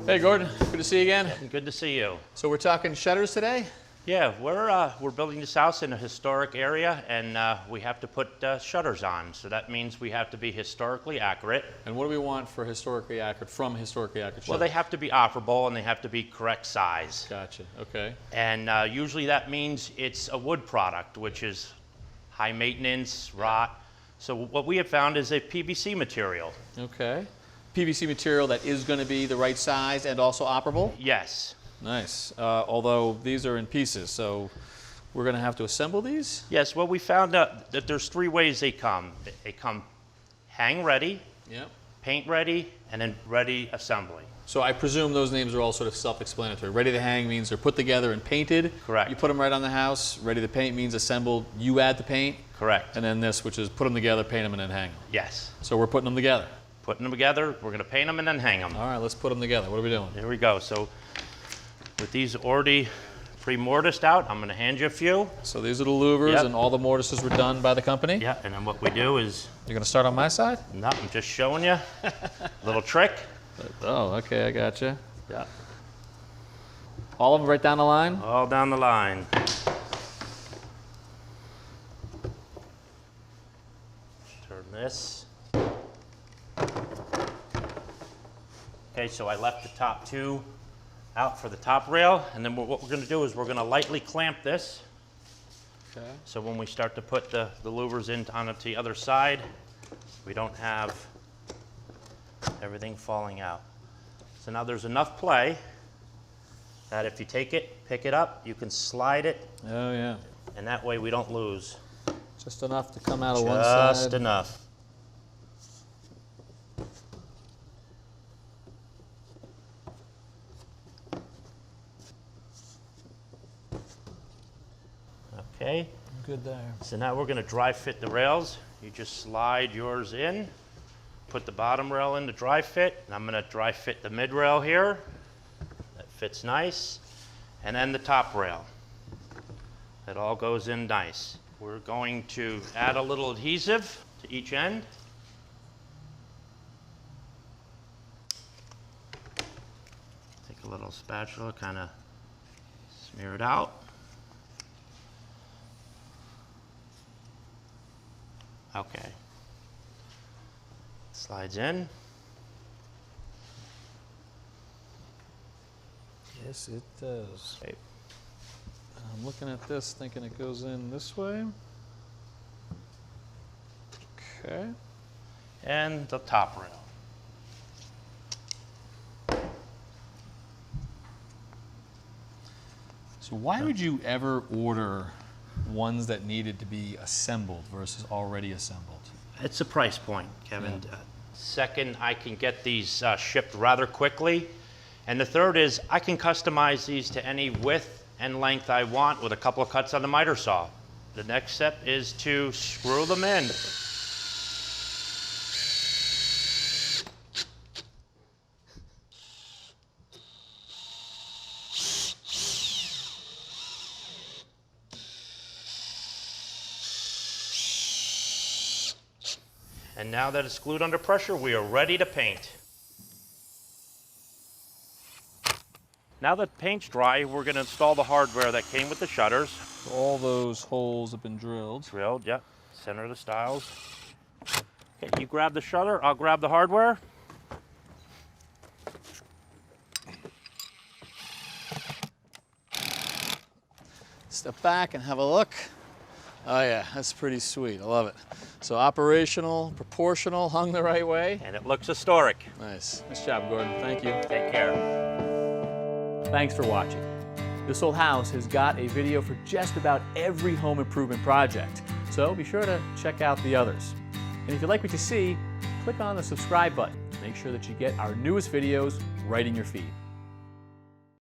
Hey Gordon, good to see you again. Good to see you. So we're talking shutters today? Yeah, we're building this house in a historic area, and we have to put shutters on. So that means we have to be historically accurate. And what do we want for historically accurate, from historically accurate shutters? Well, they have to be operable and they have to be correct size. Gotcha, okay. And usually that means it's a wood product, which is high maintenance, rot. So what we have found is a PVC material. Okay. PVC material that is going to be the right size and also operable? Yes. Nice. Although these are in pieces, so we're going to have to assemble these? Yes, well, we found out that there's three ways they come. They come hang ready, Yep. paint ready, and then ready assembly. So I presume those names are all sort of self-explanatory. Ready to hang means they're put together and painted. Correct. You put them right on the house. Ready to paint means assembled, you add the paint. Correct. And then this, which is put them together, paint them, and then hang them. Yes. So we're putting them together. Putting them together, we're going to paint them and then hang them. All right, let's put them together. What are we doing? There we go. So with these already pre-mortised out, I'm going to hand you a few. So these are the louvers, Yep. and all the mortises were done by the company? Yeah, and then what we do is, You're going to start on my side? no, I'm just showing you a little trick. Oh, okay, I gotcha. Yeah. All of them right down the line? All down the line. Turn this. Okay, so I left the top two out for the top rail, and then what we're going to do is we're going to lightly clamp this. Okay. So when we start to put the louvers in on the other side, we don't have everything falling out. So now there's enough play that if you take it, pick it up, you can slide it, Oh, yeah. and that way we don't lose. Just enough to come out of one side. Just enough. Okay. Good there. So now we're going to dry fit the rails. You just slide yours in, put the bottom rail in to dry fit, and I'm going to dry fit the mid rail here. That fits nice. And then the top rail. That all goes in nice. We're going to add a little adhesive to each end. Take a little spatula, kind of smear it out. Okay. Slides in. Yes, it does. Okay. I'm looking at this, thinking it goes in this way. Okay. And the top rail. So why would you ever order ones that needed to be assembled versus already assembled? It's a price point, Kevin. Yeah. Second, I can get these shipped rather quickly. And the third is I can customize these to any width and length I want with a couple of cuts on the miter saw. The next step is to screw them in. And now that it's glued under pressure, we are ready to paint. Now that paint's dry, we're going to install the hardware that came with the shutters. So all those holes have been drilled. Drilled, yep. Center of the stiles. Okay, you grab the shutter, I'll grab the hardware. Step back and have a look. Oh yeah, that's pretty sweet. I love it. So operational, proportional, hung the right way. And it looks historic. Nice. Nice job, Gordon. Thank you. Take care. Thanks for watching. This Old House has got a video for just about every home improvement project, so be sure to check out the others. And if you like what you see, click on the subscribe button to make sure that you get our newest videos right in your feed.